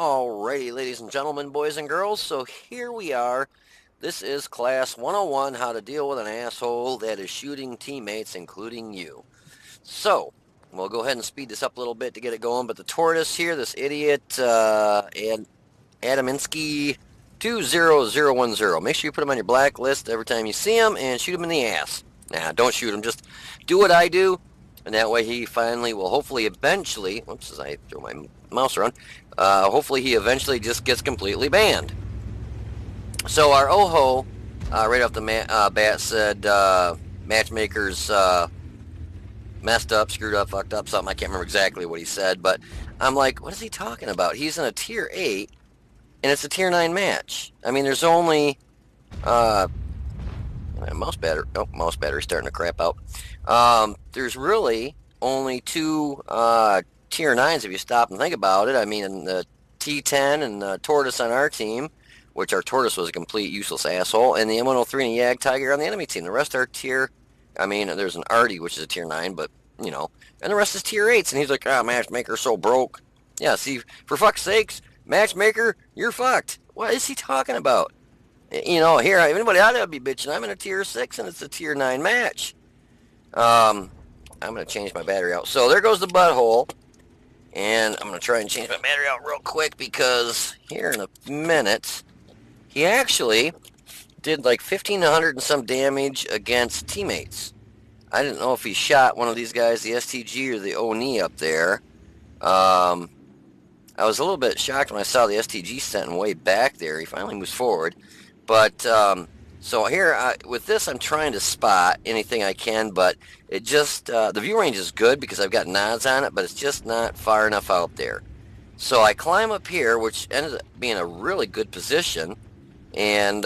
Alrighty, ladies and gentlemen, boys and girls, so here we are. This is Class 101, How to Deal with an Asshole that is shooting teammates, including you. So, we'll go ahead and speed this up a little bit to get it going, but the tortoise here, this idiot, and Adaminsky 20010. Make sure you put him on your blacklist every time you see him and shoot him in the ass. Nah, don't shoot him, just do what I do, and that way he finally will hopefully eventually, whoops, as I throw my mouse around, hopefully he eventually just gets completely banned. So our Oho, right off the bat said matchmakers messed up, screwed up, fucked up, something. I can't remember exactly what he said, but I'm like, what is he talking about? He's in a tier 8, and it's a tier 9 match. I mean, there's only mouse battery starting to crap out. There's really only two tier 9s if you stop and think about it. I mean, the T10 and the Tortoise on our team, which our Tortoise was a complete useless asshole, and the M103 and the Yag Tiger on the enemy team. The rest are tier, I mean, there's an Artie, which is a tier 9, but, you know, and the rest is tier 8s, and he's like, Matchmaker's so broke. Yeah, see, for fuck's sakes, Matchmaker, you're fucked. What is he talking about? You know, here, if anybody ought to be bitching, I'm in a tier 6, and it's a tier 9 match. I'm going to change my battery out. So there goes the butthole. And I'm going to try and change my battery out real quick because here in a minute, he actually did like 1,500 and some damage against teammates. I didn't know if he shot one of these guys, the STG or the Oni up there. I was a little bit shocked when I saw the STG sitting way back there. He finally moves forward. But so here, with this, I'm trying to spot anything I can, but it just, the view range is good because I've got nods on it, but it's just not far enough out there. So I climb up here, which ended up being a really good position, and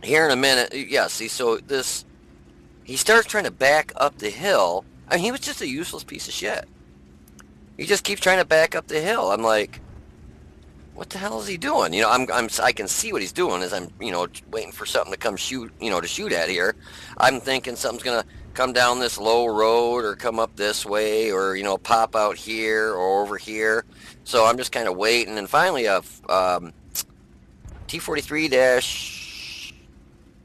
here in a minute, yeah, see, so this, he starts trying to back up the hill. I mean, he was just a useless piece of shit. He just keeps trying to back up the hill. I'm like, what the hell is he doing? You know, I can see what he's doing as I'm, you know, waiting for something to come shoot, you know, to shoot at here. I'm thinking something's going to come down this low road or come up this way or, you know, pop out here or over here. So I'm just kind of waiting. And finally, a T43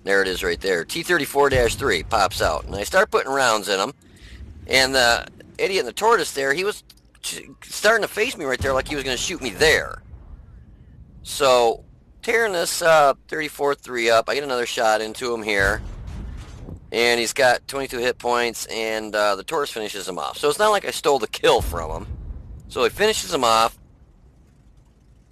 there it is right there. T34-3 pops out. And I start putting rounds in him. And the idiot in the Tortoise there, he was starting to face me right there like he was going to shoot me there. So, tearing this 34-3 up, I get another shot into him here. And he's got 22 hit points, and the Tortoise finishes him off. So it's not like I stole the kill from him. So he finishes him off.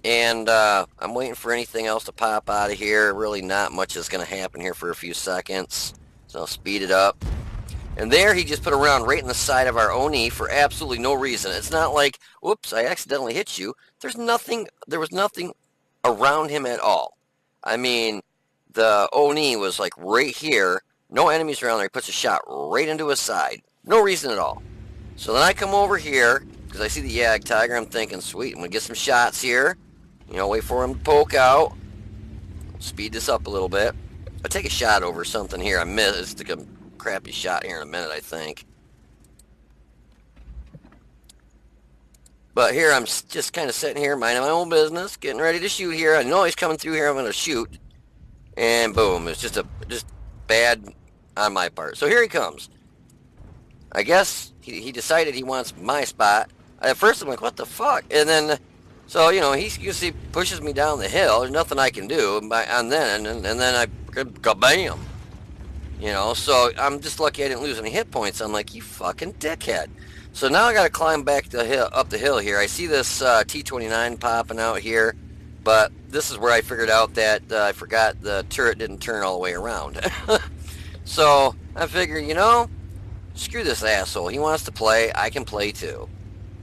And I'm waiting for anything else to pop out of here. Really not much is going to happen here for a few seconds. So I'll speed it up. And there he just put a round right in the side of our Oni for absolutely no reason. It's not like, whoops, I accidentally hit you. There was nothing around him at all. I mean, the Oni was like right here. No enemies around there. He puts a shot right into his side. No reason at all. So then I come over here, because I see the Yag Tiger. I'm thinking, sweet, I'm going to get some shots here. You know, wait for him to poke out. Speed this up a little bit. I take a shot over something here. I missed a crappy shot here in a minute, I think. But here I'm just kind of sitting here, minding my own business, getting ready to shoot here. I know he's coming through here. I'm going to shoot. And boom. It's just bad on my part. So here he comes. I guess he decided he wants my spot. At first I'm like, what the fuck? And then, so, you know, you see, pushes me down the hill. There's nothing I can do. And then I kabam. You know, so I'm just lucky I didn't lose any hit points. I'm like, you fucking dickhead. So now I got to climb back up the hill here. I see this T29 popping out here, but this is where I figured out that I forgot the turret didn't turn all the way around. So I figured, you know, screw this asshole. He wants to play. I can play too.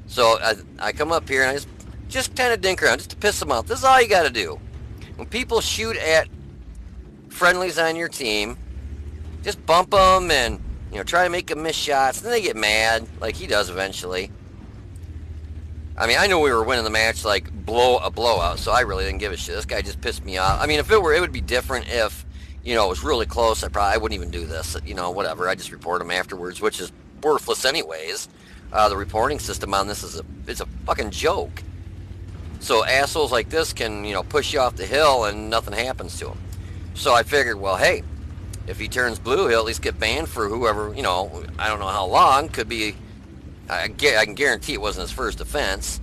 So I come up here and I just kind of dink around just to piss him off. This is all you got to do. When people shoot at friendlies on your team, just bump them and, you know, try to make them miss shots. Then they get mad, like he does eventually. I mean, I knew we were winning the match, like, a blowout, so I really didn't give a shit. This guy just pissed me off. I mean, if it would be different if, you know, it was really close. I wouldn't even do this. You know, whatever. I just report him afterwards, which is worthless anyways. The reporting system on this it's a fucking joke. So assholes like this can, push you off the hill and nothing happens to them. So I figured, well, hey, if he turns blue, he'll at least get banned for whoever, I don't know how long. Could be, I can guarantee it wasn't his first offense.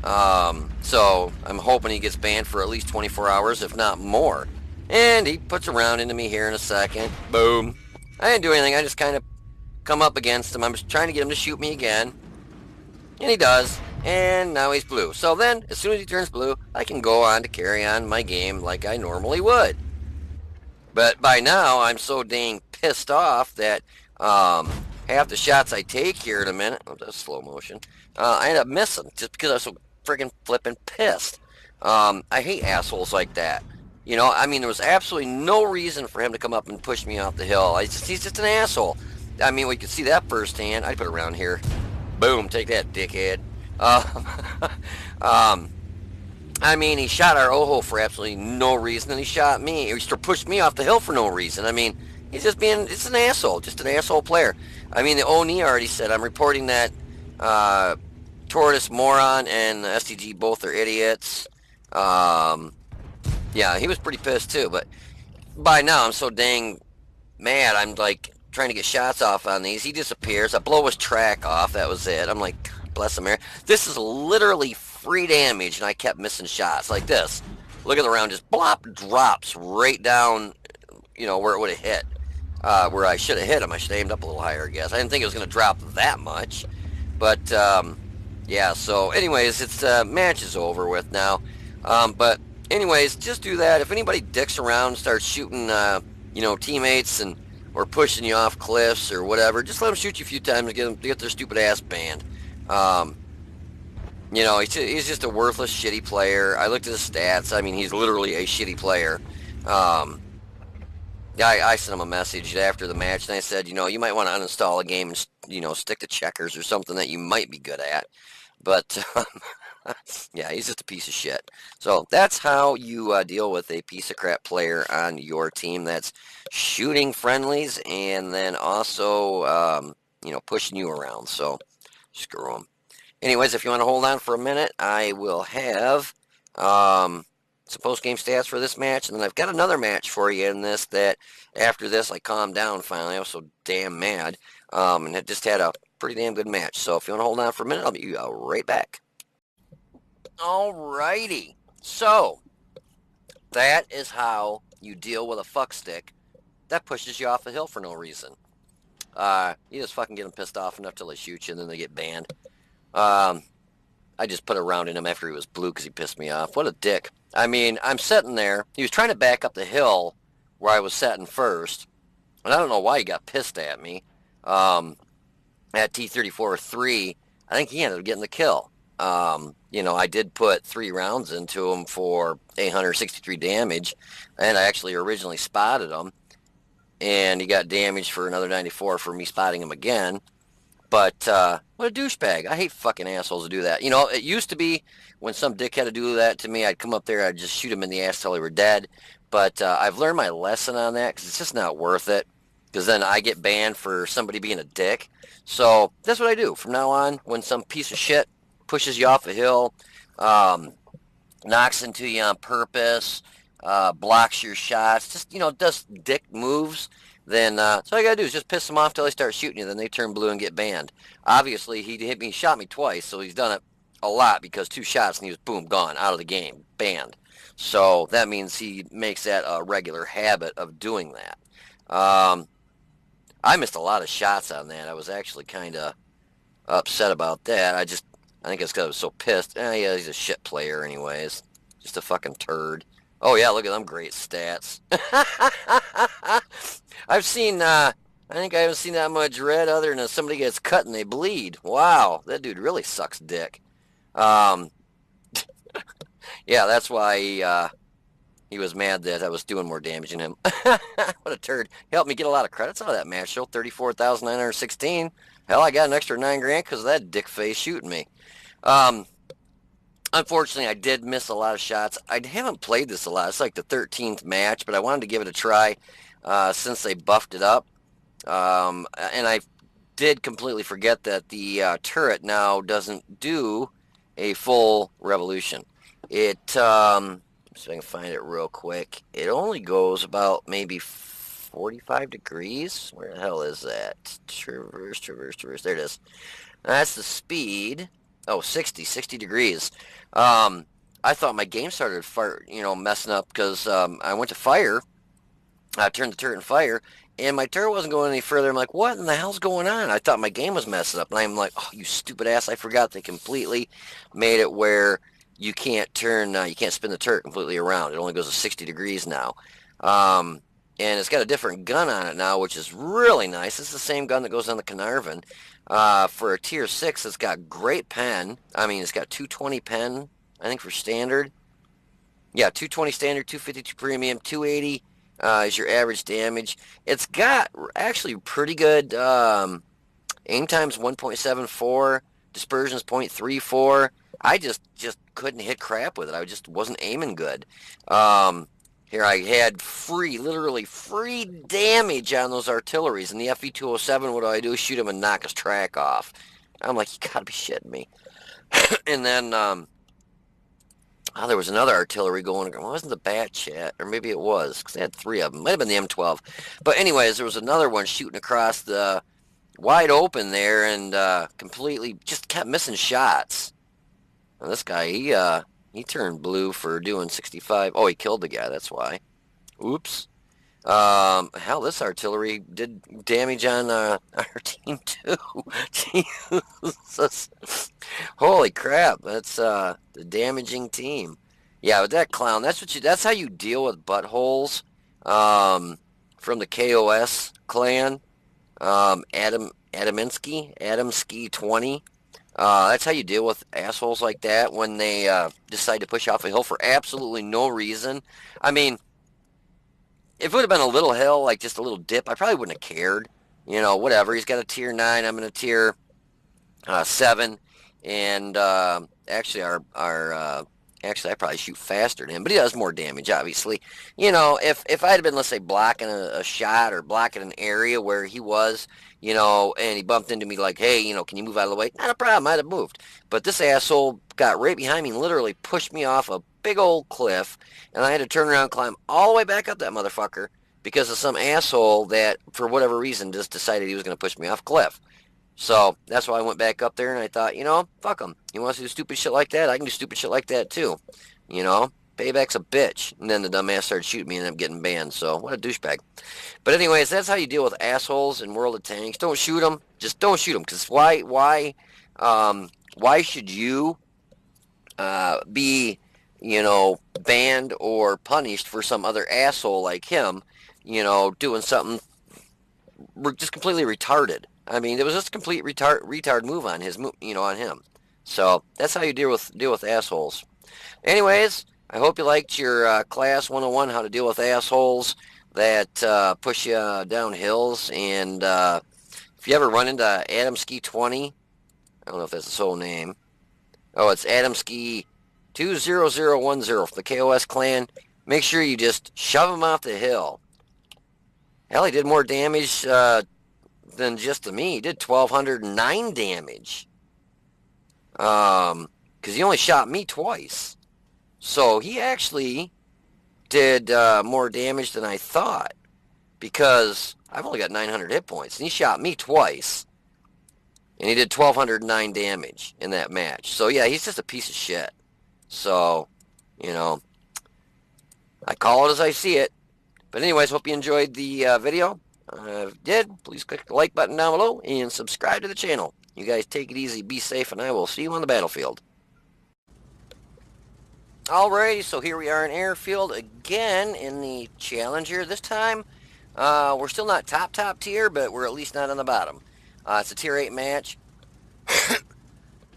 So I'm hoping he gets banned for at least 24 hours, if not more. And he puts a round into me here in a second. Boom. I didn't do anything. I just kind of come up against him. I'm just trying to get him to shoot me again. And he does. And now he's blue. So then, as soon as he turns blue, I can go on to carry on my game like I normally would. But by now, I'm so dang pissed off that half the shots I take here in a minute, oh, that's slow motion, I end up missing just because I was so friggin' flippin' pissed. I hate assholes like that. I mean, there was absolutely no reason for him to come up and push me off the hill. He's just an asshole. I mean, we could see that firsthand. I put it around here. Boom, take that, dickhead. Um, I mean, he shot our Oho for absolutely no reason, and he shot me. He pushed me off the hill for no reason. I mean, it's an asshole, just an asshole player. I mean, the Oni already said, I'm reporting that Tortoise Moron and the STG both are idiots. Yeah, he was pretty pissed too, but by now I'm so dang mad. I'm like trying to get shots off on these. He disappears. I blow his track off. That was it. I'm like, bless him, this is literally free damage, and I kept missing shots like this. Look at the round, just blop, drops right down, where it would have hit. Where I should have hit him. I should have aimed up a little higher, I guess. I didn't think it was going to drop that much. But, yeah, so anyways, it's match is over with now. But anyways, just do that. If anybody dicks around, starts shooting, teammates or pushing you off cliffs or whatever, just let them shoot you a few times to get their stupid ass banned. He's just a worthless, shitty player. I looked at his stats. I mean, he's literally a shitty player. I sent him a message after the match, and I said, you might want to uninstall a game and, stick to checkers or something that you might be good at. But, yeah, he's just a piece of shit. So that's how you deal with a piece of crap player on your team that's shooting friendlies and then also, pushing you around. So screw him. Anyways, if you want to hold on for a minute, I will have some post-game stats for this match, and then I've got another match for you in this that after this I calmed down finally. I was so damn mad, and it just had a pretty damn good match. So if you want to hold on for a minute, I'll be right back. Alrighty, so that is how you deal with a fuckstick that pushes you off the hill for no reason. You just fucking get them pissed off enough till they shoot you, and then they get banned. I just put a round in him after he was blue because he pissed me off. What a dick. I mean, I'm sitting there. He was trying to back up the hill where I was sitting first, and I don't know why he got pissed at me. At T-34-3, I think he ended up getting the kill. I did put 3 rounds into him for 863 damage, and I actually originally spotted him, and he got damaged for another 94 for me spotting him again. But what a douchebag. I hate fucking assholes who do that. It used to be when some dickhead would do that to me, I'd come up there, I'd just shoot him in the ass till they were dead. But I've learned my lesson on that because it's just not worth it. Because then I get banned for somebody being a dick. So that's what I do. From now on, when some piece of shit pushes you off a hill, knocks into you on purpose, blocks your shots, just, does dick moves, then so all you gotta do is just piss them off till they start shooting you. Then they turn blue and get banned. Obviously, he shot me twice, so he's done it a lot because 2 shots and he was boom, gone, out of the game, banned. So that means he makes that a regular habit of doing that. I missed a lot of shots on that. I was actually kind of upset about that. I think it's because I was so pissed. Yeah, he's a shit player anyways. Just a fucking turd. Oh yeah, look at them great stats. I've seen, I think I haven't seen that much red other than somebody gets cut and they bleed. Wow, that dude really sucks dick. Yeah, that's why he was mad that I was doing more damage than him. What a turd. He helped me get a lot of credits out of that match, though. 34,916. Hell, I got an extra 9 grand because of that dick face shooting me. Unfortunately, I did miss a lot of shots. I haven't played this a lot. It's like the 13th match, but I wanted to give it a try since they buffed it up. And I did completely forget that the turret now doesn't do a full revolution. It, so I can find it real quick. It only goes about maybe 45 degrees. Where the hell is that? Traverse, traverse, traverse. There it is. That's the speed. Oh, 60 degrees. Um, I thought my game started messing up because I went to fire. I turned the turret in fire, and my turret wasn't going any further. I'm like, what in the hell's going on? I thought my game was messing up, and I'm like, oh, you stupid ass! I forgot they completely made it where you can't spin the turret completely around. It only goes to 60 degrees now. And it's got a different gun on it now, which is really nice. It's the same gun that goes on the Caernarvon. For a tier 6, it's got great pen. I mean, it's got 220 pen, I think, for standard. Yeah, 220 standard, 252 premium, 280 is your average damage. It's got actually pretty good aim times 1.74, dispersions 0.34. I just couldn't hit crap with it. I just wasn't aiming good. Here I had literally free damage on those artilleries. And the FV207, what do? Shoot him and knock his track off. I'm like, you gotta be shitting me. And then, there was another artillery going. It wasn't the Bat Chat, or maybe it was, because they had 3 of them. Might have been the M12. But anyways, there was another one shooting across the wide open there and completely just kept missing shots. And this guy, he turned blue for doing 65. Oh, he killed the guy, that's why. Oops. Hell, this artillery did damage on our team too. Jesus. Holy crap, that's the damaging team. Yeah, with that clown, that's how you deal with buttholes from the KOS clan. Adamski 20. That's how you deal with assholes like that when they decide to push off a hill for absolutely no reason. I mean, if it would have been a little hill, like just a little dip, I probably wouldn't have cared. You know, whatever. He's got a tier 9. I'm in a tier 7. And actually, I probably shoot faster than him, but he does more damage, obviously. You know, if I had been, let's say, blocking a shot or blocking an area where he was, you know, and he bumped into me like, hey, you know, can you move out of the way? Not a problem. I'd have moved. But this asshole got right behind me and literally pushed me off a big old cliff, and I had to turn around and climb all the way back up that motherfucker because of some asshole that, for whatever reason, just decided he was going to push me off a cliff. So that's why I went back up there and I thought, you know, fuck him. He wants to do stupid shit like that. I can do stupid shit like that too. You know, payback's a bitch. And then the dumbass started shooting me and ended up getting banned. So what a douchebag. But anyways, that's how you deal with assholes in World of Tanks. Don't shoot them. Just don't shoot them. Because why should you be, you know, banned or punished for some other asshole like him, you know, doing something just completely retarded? I mean, it was just a complete retard move on on him. So that's how you deal with assholes. Anyways, I hope you liked your class 101, how to deal with assholes that push you down hills. And if you ever run into Adamski 20, I don't know if that's his whole name. Oh, it's Adamski 20010 from the KOS clan. Make sure you just shove him off the hill. Hell, he did more damage than just to me. He did 1,209 damage. Because he only shot me twice. So he actually did more damage than I thought. Because I've only got 900 hit points. And he shot me twice. And he did 1,209 damage in that match. So yeah, he's just a piece of shit. So, you know, I call it as I see it. But anyways, hope you enjoyed the video. If you did, please click the like button down below and subscribe to the channel. You guys take it easy, be safe, and I will see you on the battlefield. Alrighty, so here we are in Airfield again in the Challenger. This time, we're still not top tier, but we're at least not on the bottom. It's a tier 8 match.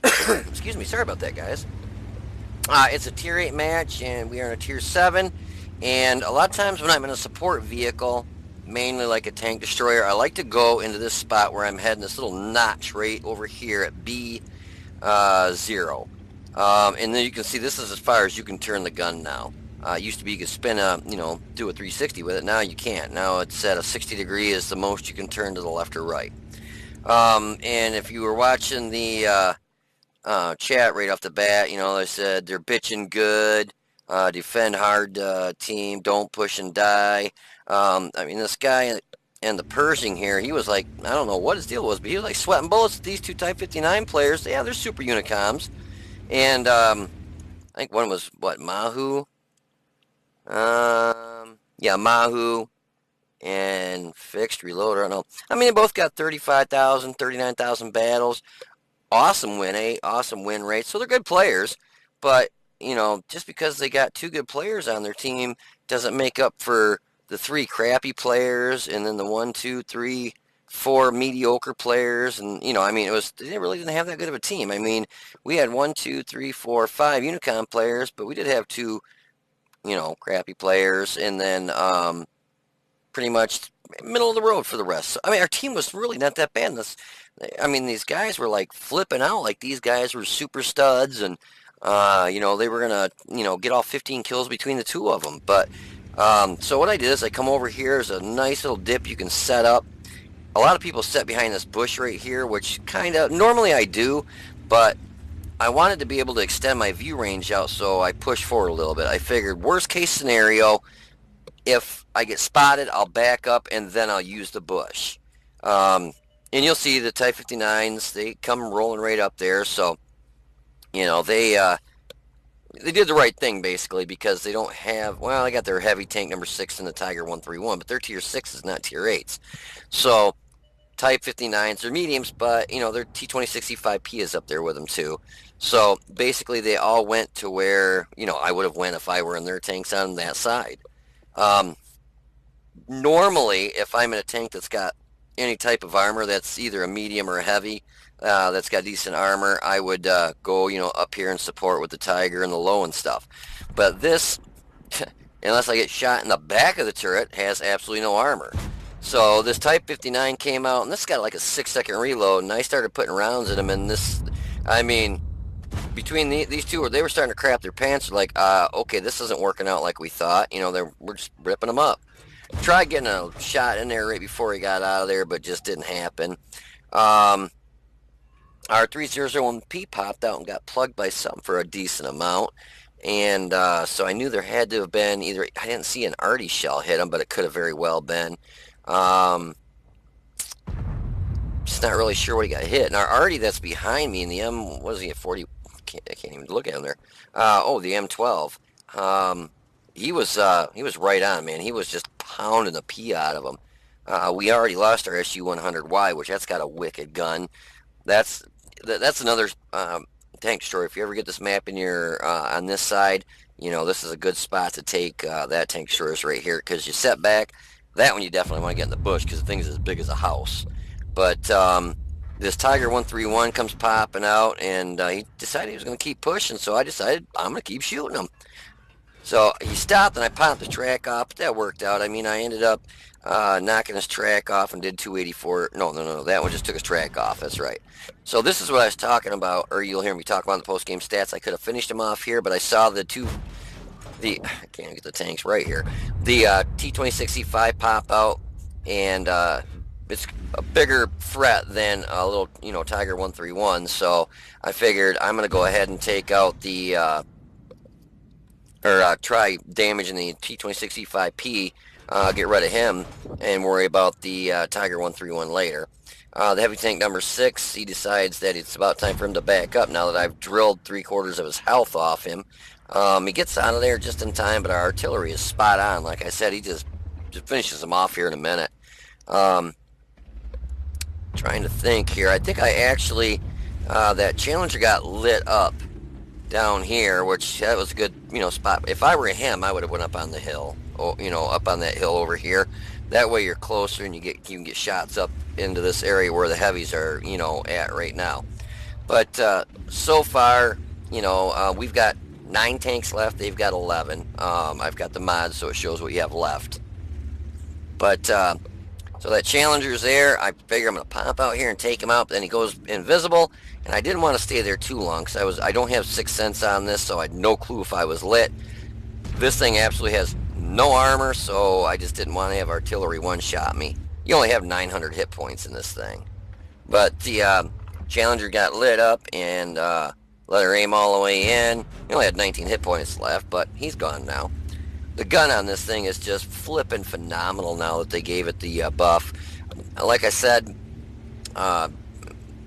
Excuse me, sorry about that, guys. It's a tier 8 match, and we are in a tier 7. And a lot of times when I'm in a support vehicle, mainly like a tank destroyer, I like to go into this spot where I'm heading, this little notch right over here at B0. And then you can see this is as far as you can turn the gun now. It used to be you could spin do a 360 with it. Now you can't. Now it's at a 60 degree is the most you can turn to the left or right. And if you were watching the chat right off the bat. They said they're bitching good, defend hard team, don't push and die. I mean, this guy and the Pershing here, he was like, I don't know what his deal was, but he was like sweating bullets at these two Type 59 players. Yeah, they're super Unicoms. And I think one was, what, Mahu? Yeah, Mahu and Fixed Reloader. I don't know. I mean, they both got 35,000, 39,000 battles. Awesome win, awesome win rate. So they're good players, but just because they got two good players on their team doesn't make up for the three crappy players and then the 1, 2, 3, 4 mediocre players. And I mean, they really didn't have that good of a team. I mean, we had 1, 2, 3, 4, 5 Unicom players, but we did have two crappy players, and then pretty much middle of the road for the rest. So, I mean, our team was really not that bad. I mean, these guys were like flipping out, like these guys were super studs, and they were gonna get all 15 kills between the two of them. But so what I did is I come over here. There's a nice little dip you can set up. A lot of people set behind this bush right here, which kind of normally I do, but I wanted to be able to extend my view range out, so I pushed forward a little bit. I figured worst case scenario, if I get spotted, I'll back up and then I'll use the bush. And you'll see the Type 59s, they come rolling right up there. So, they did the right thing basically, because they don't have, well, they got their heavy tank number 6 in the Tiger 131, but they're tier 6s, not tier 8s. So Type 59s are mediums, but their T2065P is up there with them too. So basically they all went to where I would have went if I were in their tanks on that side. Normally, if I'm in a tank that's got any type of armor that's either a medium or a heavy, that's got decent armor, I would go up here and support with the Tiger and the low and stuff. But this, unless I get shot in the back of the turret, has absolutely no armor. So this Type 59 came out, and this got like a 6-second reload, and I started putting rounds in him, and this, I mean, between these two, they were starting to crap their pants. Like, okay, this isn't working out like we thought. We're just ripping them up. Tried getting a shot in there right before he got out of there, but just didn't happen. Our 301P popped out and got plugged by something for a decent amount. And so I knew there had to have been either, I didn't see an arty shell hit him, but it could have very well been. Just not really sure what he got hit. And our arty that's behind me in the M, what is he at, 40? I can't even look at him there. The M12. He was right on, man. He was just pounding the pee out of him. We already lost our SU-100Y, which that's got a wicked gun. That's another tank story. If you ever get this map in your on this side, this is a good spot to take that tank story right here, because you set back. That one you definitely want to get in the bush, because the thing's as big as a house. But this Tiger 131 comes popping out, and he decided he was going to keep pushing, so I decided I'm going to keep shooting him. So he stopped, and I popped the track off, but that worked out. I mean, I ended up knocking his track off and did 284. No, that one just took his track off. That's right. So this is what I was talking about, or you'll hear me talk about the post-game stats. I could have finished him off here, but I saw I can't get the tanks right here. The T2065 pop out, and it's a bigger threat than a little, Tiger 131. So I figured I'm going to go ahead and take out the try damaging the T2065P, get rid of him, and worry about the Tiger 131 later. The heavy tank number 6, he decides that it's about time for him to back up now that I've drilled 3/4 of his health off him. He gets out of there just in time, but our artillery is spot on. Like I said, he just finishes him off here in a minute. Trying to think here. I think I actually, that Challenger got lit up down here, which that was a good, spot. If I were him, I would have went up on the hill, up on that hill over here. That way you're closer, and you can get shots up into this area where the heavies are, at right now. But so far, we've got 9 tanks left. They've got 11. I've got the mods, so it shows what you have left. But so that Challenger's there. I figure I'm going to pop out here and take him out. But then he goes invisible, and I didn't want to stay there too long because I don't have 6th sense on this, so I had no clue if I was lit. This thing absolutely has no armor, so I just didn't want to have artillery one-shot me. You only have 900 hit points in this thing. But the Challenger got lit up and let her aim all the way in. He only had 19 hit points left, but he's gone now. The gun on this thing is just flipping phenomenal now that they gave it the buff. Like I said, or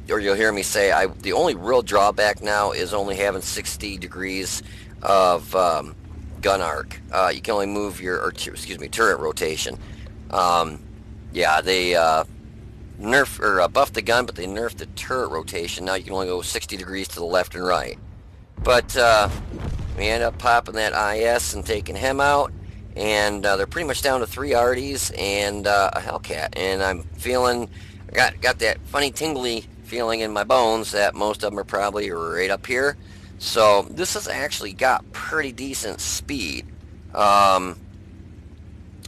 you'll hear me say, the only real drawback now is only having 60 degrees of gun arc. You can only move turret rotation. Yeah, they nerf or buffed the gun, but they nerfed the turret rotation. Now you can only go 60 degrees to the left and right. But we end up popping that IS and taking him out, and they're pretty much down to 3 Arties and a Hellcat. And I'm feeling, got that funny tingly feeling in my bones that most of them are probably right up here. So this has actually got pretty decent speed.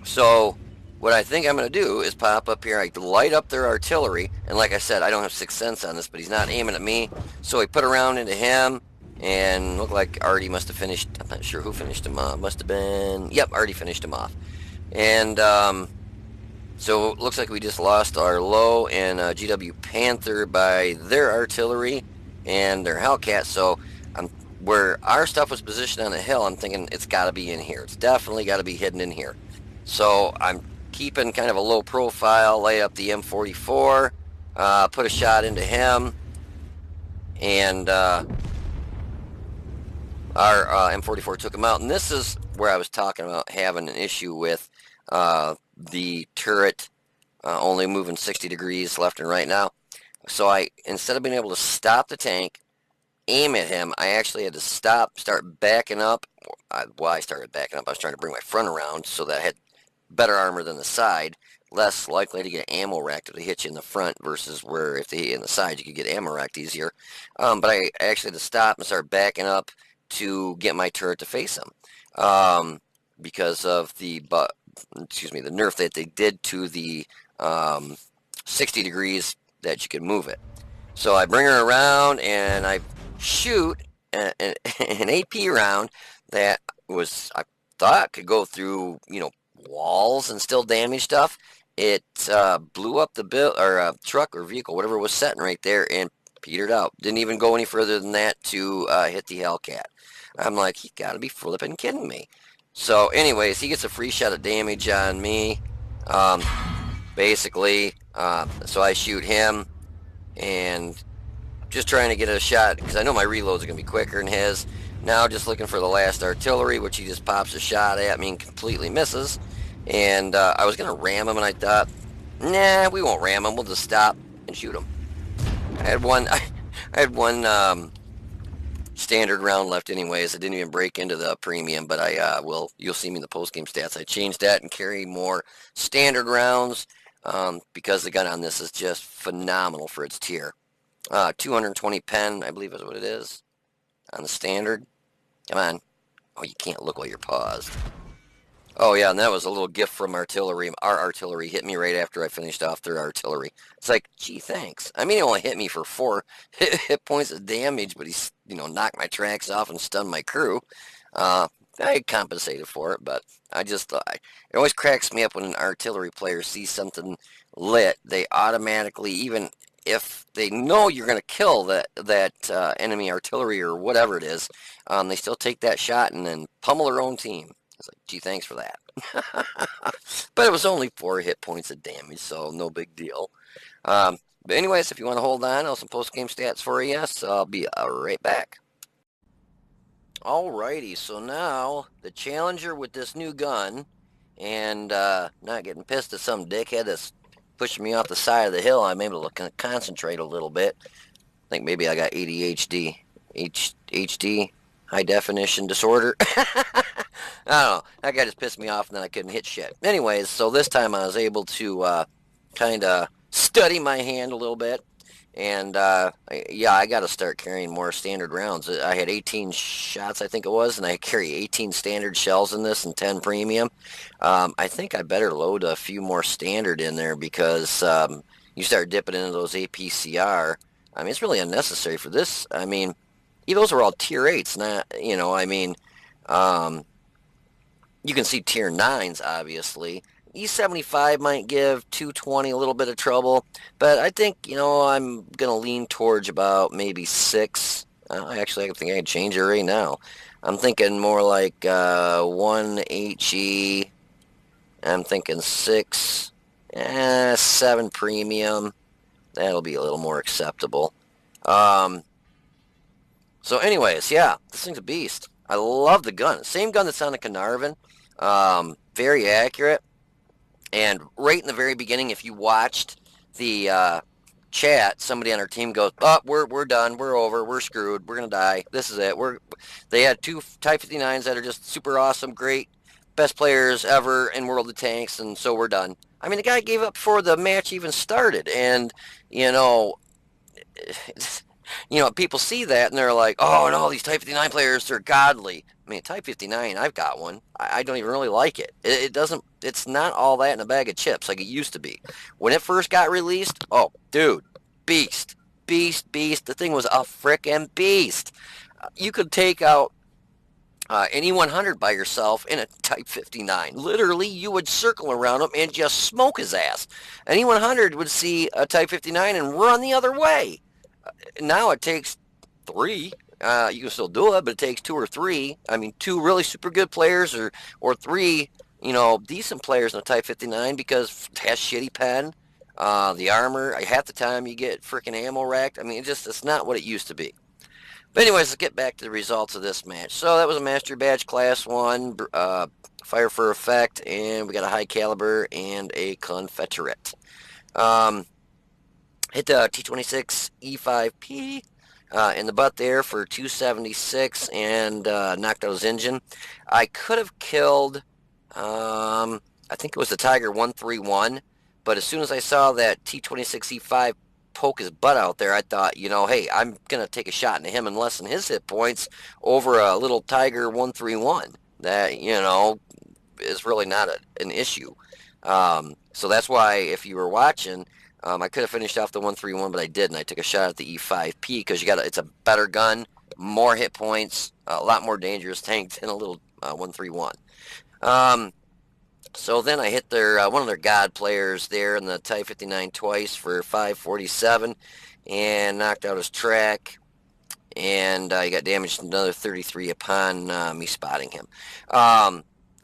So what I think I'm going to do is pop up here. I light up their artillery, and like I said, I don't have 6th sense on this, but he's not aiming at me. So I put a round into him, and looked like Artie must have finished. I'm not sure who finished him off. Must have been, yep, Artie finished him off. And so it looks like we just lost our low and GW Panther by their artillery and their Hellcat. So where our stuff was positioned on the hill, I'm thinking it's got to be in here. It's definitely got to be hidden in here. So I'm keeping kind of a low profile, lay up the M44, put a shot into him, and our M44 took him out. And this is where I was talking about having an issue with the turret only moving 60 degrees left and right now. So instead of being able to stop the tank, aim at him, I actually had to start backing up. I started backing up. I was trying to bring my front around so that I had better armor than the side, less likely to get ammo racked if they hit you in the front versus where if they hit you in the side you could get ammo racked easier. But I actually had to stop and start backing up to get my turret to face him because of the nerf that they did to the 60 degrees that you could move it. So I bring her around and I shoot an AP round that I thought could go through, walls and still damage stuff. It blew up the truck or vehicle, whatever was sitting right there, and petered out. Didn't even go any further than that to hit the Hellcat. I'm like, you gotta be flipping kidding me. So anyways, he gets a free shot of damage on me, basically. So I shoot him and just trying to get a shot because I know my reloads are going to be quicker than his. Now just looking for the last artillery, which he just pops a shot at me and completely misses. And I was going to ram him, and I thought, nah, we won't ram him. We'll just stop and shoot him. I had one standard round left anyways. I didn't even break into the premium, but you'll see me in the post-game stats. I changed that and carry more standard rounds because the gun on this is just phenomenal for its tier. 220 pen, I believe is what it is on the standard. Come on. Oh, you can't look while you're paused. Oh, yeah, and that was a little gift from artillery. Our artillery hit me right after I finished off their artillery. It's like, gee, thanks. I mean, he only hit me for 4 hit points of damage, but he, knocked my tracks off and stunned my crew. I compensated for it, but I just thought, it always cracks me up when an artillery player sees something lit. They automatically, even if they know you're going to kill that enemy artillery or whatever it is, they still take that shot and then pummel their own team. It's like, gee, thanks for that. But it was only 4 hit points of damage, so no big deal. But anyways, if you want to hold on, I'll have some post-game stats for you, so I'll be right back. Alrighty, so now the Challenger with this new gun and not getting pissed at some dickhead that's pushing me off the side of the hill, I'm able to concentrate a little bit. I think maybe I got ADHD. HD, high definition disorder. I don't know. That guy just pissed me off and then I couldn't hit shit. Anyways, so this time I was able to kind of study my hand a little bit. And yeah, I got to start carrying more standard rounds. I had 18 shots, I think it was, and I carry 18 standard shells in this and 10 premium. I think I better load a few more standard in there because you start dipping into those APCR. I mean, it's really unnecessary for this. I mean, those are all tier 8s, not, I mean, you can see tier 9s, obviously. E75 might give 220 a little bit of trouble, but I think, I'm going to lean towards about maybe 6. Actually, I think I can change it right now. I'm thinking more like 1 HE. I'm thinking 6, 7 premium. That'll be a little more acceptable. Um, so anyways, yeah, this thing's a beast. I love the gun. Same gun that's on the Caernarvon. Very accurate. And right in the very beginning, if you watched the chat, somebody on our team goes, "Oh, we're done. We're over. We're screwed. We're gonna die. This is it." They had 2 Type 59s that are just super awesome, great, best players ever in World of Tanks, and so we're done. I mean, the guy gave up before the match even started, and you know, people see that and they're like, "Oh no, these Type 59 players are godly." I mean, Type 59, I've got one. I don't even really like it. It doesn't. It's not all that in a bag of chips like it used to be. When it first got released, oh, dude, beast, beast, beast. The thing was a frickin' beast. You could take out any 100 by yourself in a Type 59. Literally, you would circle around him and just smoke his ass. Any 100 would see a Type 59 and run the other way. Now it takes 3. You can still do it, but it takes 2 or 3. I mean, 2 really super good players, or 3, decent players in a Type 59 because it has shitty pen. The armor, half the time you get freaking ammo racked. I mean, it's not what it used to be. But anyways, let's get back to the results of this match. So that was a Master Badge Class 1, Fire for Effect, and we got a High Caliber and a Confederate. Hit the T26 E5P in the butt there for 276 and knocked out his engine. I could have killed, I think it was the Tiger 131, but as soon as I saw that T26 E5 poke his butt out there, I thought, hey, I'm going to take a shot into him and lessen his hit points over a little Tiger 131 that, is really not an issue. So that's why if you were watching, I could have finished off the 131, but I didn't. I took a shot at the E5P because it's a better gun, more hit points, a lot more dangerous tank than a little 131. So then I hit their one of their god players there in the Type 59 twice for 547 and knocked out his track. And he got damaged another 33 upon me spotting him.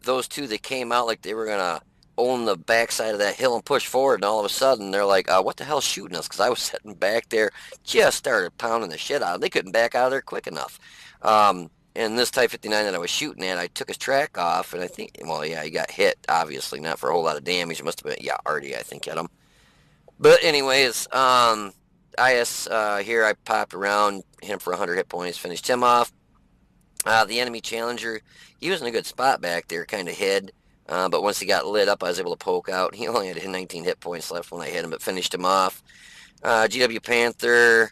Those 2 that came out like they were going to own the backside of that hill and push forward, and all of a sudden they're like, what the hell's shooting us? Because I was sitting back there, just started pounding the shit out of them. They couldn't back out of there quick enough. And this Type 59 that I was shooting at, I took his track off, and I think, he got hit, obviously, not for a whole lot of damage. It must have been, Artie, I think, hit him. But anyways, IS here, I popped around, hit him for 100 hit points, finished him off. The enemy challenger, he was in a good spot back there, kind of hid. But once he got lit up, I was able to poke out. He only had 19 hit points left when I hit him, but finished him off. GW Panther,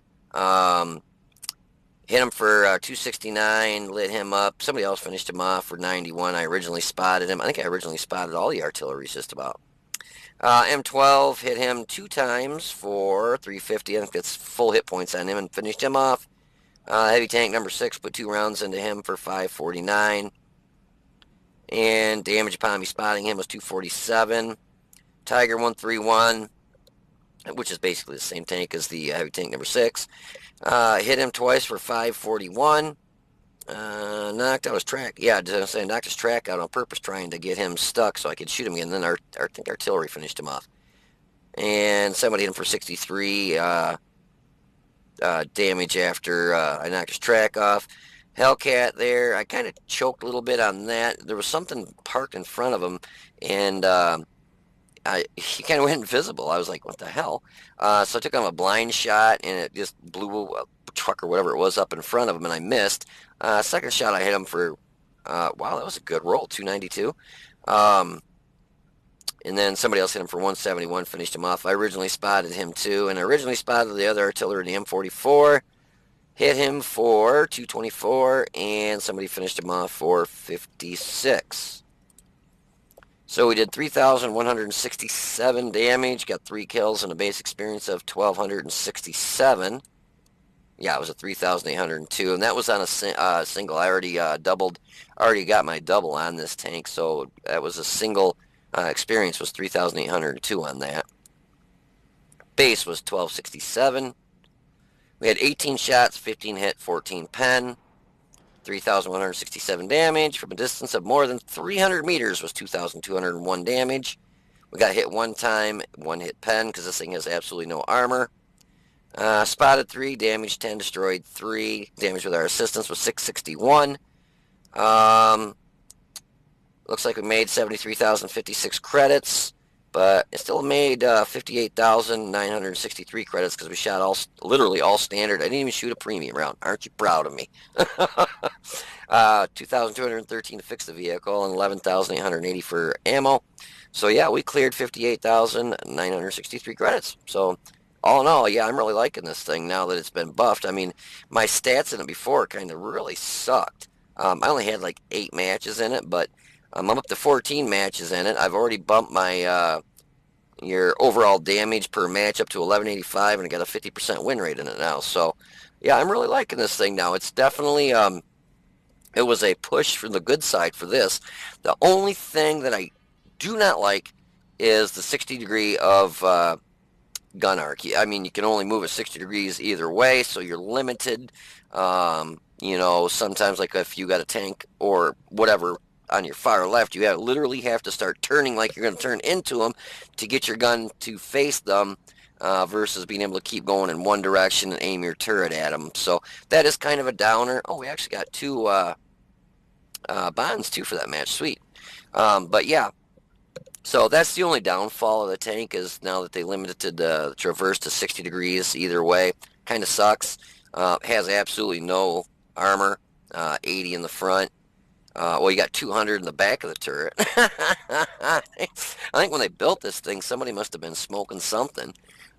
hit him for 269, lit him up. Somebody else finished him off for 91. I originally spotted him. I think I originally spotted all the artillery just about. M12 hit him 2 times for 350. I think that's full hit points on him and finished him off. Heavy tank number 6 put 2 rounds into him for 549. And damage upon me spotting him was 247. Tiger 131, which is basically the same tank as the heavy tank number 6. Hit him twice for 541. Knocked out his track. Yeah, I knocked his track out on purpose, trying to get him stuck so I could shoot him again. And then I think artillery finished him off. And somebody hit him for 63 damage after I knocked his track off. Hellcat there, I kind of choked a little bit on that. There was something parked in front of him, and he kind of went invisible. I was like, what the hell? So I took him a blind shot, and it just blew a truck or whatever it was up in front of him, and I missed. Second shot, I hit him for, wow, that was a good roll, 292. And then somebody else hit him for 171, finished him off. I originally spotted him too, and I originally spotted the other artillery, the M44. Hit him for 224, and somebody finished him off for 56. So we did 3,167 damage, got 3 kills, and a base experience of 1,267. Yeah, it was a 3,802, and that was on a single. I already already got my double on this tank, so that was a single Experience was 3,802 on that. Base was 1267. We had 18 shots, 15 hit, 14 pen, 3,167 damage. From a distance of more than 300 meters was 2,201 damage. We got hit one time, one hit pen, because this thing has absolutely no armor. Spotted 3, damaged 10, destroyed 3. Damage with our assistance was 661. Looks like we made 73,056 credits, but it still made 58,963 credits because we shot literally all standard. I didn't even shoot a premium round. Aren't you proud of me? 2,213 to fix the vehicle and 11,880 for ammo. So yeah, we cleared 58,963 credits. So all in all, yeah, I'm really liking this thing now that it's been buffed. I mean, my stats in it before kind of really sucked. I only had like 8 matches in it, but I'm up to 14 matches in it. I've already bumped my your overall damage per match up to 1185, and I got a 50% win rate in it now. So, yeah, I'm really liking this thing now. It's definitely it was a push from the good side for this. The only thing that I do not like is the 60 degree of gun arc. I mean, you can only move it 60 degrees either way, so you're limited. You know, sometimes like if you got a tank or whatever on your far left, you literally have to start turning like you're going to turn into them to get your gun to face them versus being able to keep going in one direction and aim your turret at them. So that is kind of a downer. Oh, we actually got 2 bonds too for that match. Sweet. But yeah, so that's the only downfall of the tank is now that they limited the traverse to 60 degrees either way. Kind of sucks. Has absolutely no armor. 80 in the front. Well, you got 200 in the back of the turret. I think when they built this thing, somebody must have been smoking something.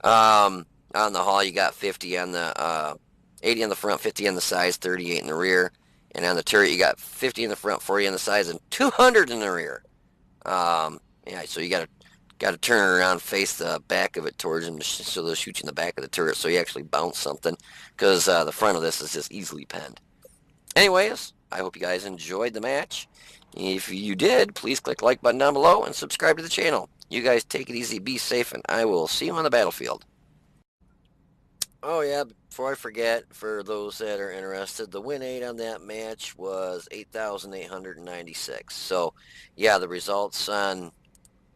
On the hull, you got 50 on the 80 on the front, 50 on the sides, 38 in the rear. And on the turret, you got 50 in the front, 40 on the sides, and 200 in the rear. Yeah, so you got to turn it around, face the back of it towards them, so they'll shoot you in the back of the turret, so you actually bounce something, because the front of this is just easily penned. Anyways, I hope you guys enjoyed the match. If you did, please click the like button down below and subscribe to the channel. You guys take it easy, be safe, and I will see you on the battlefield. Oh yeah, before I forget, for those that are interested, the win rate on that match was 8,896. So yeah, the results on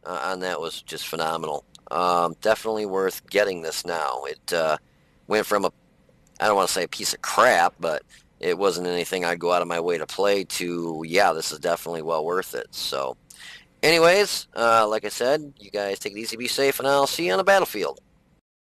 that was just phenomenal. Definitely worth getting this now. It went from I don't want to say a piece of crap, but it wasn't anything I'd go out of my way to play to, yeah, this is definitely well worth it. So anyways, like I said, you guys take it easy, be safe, and I'll see you on the battlefield.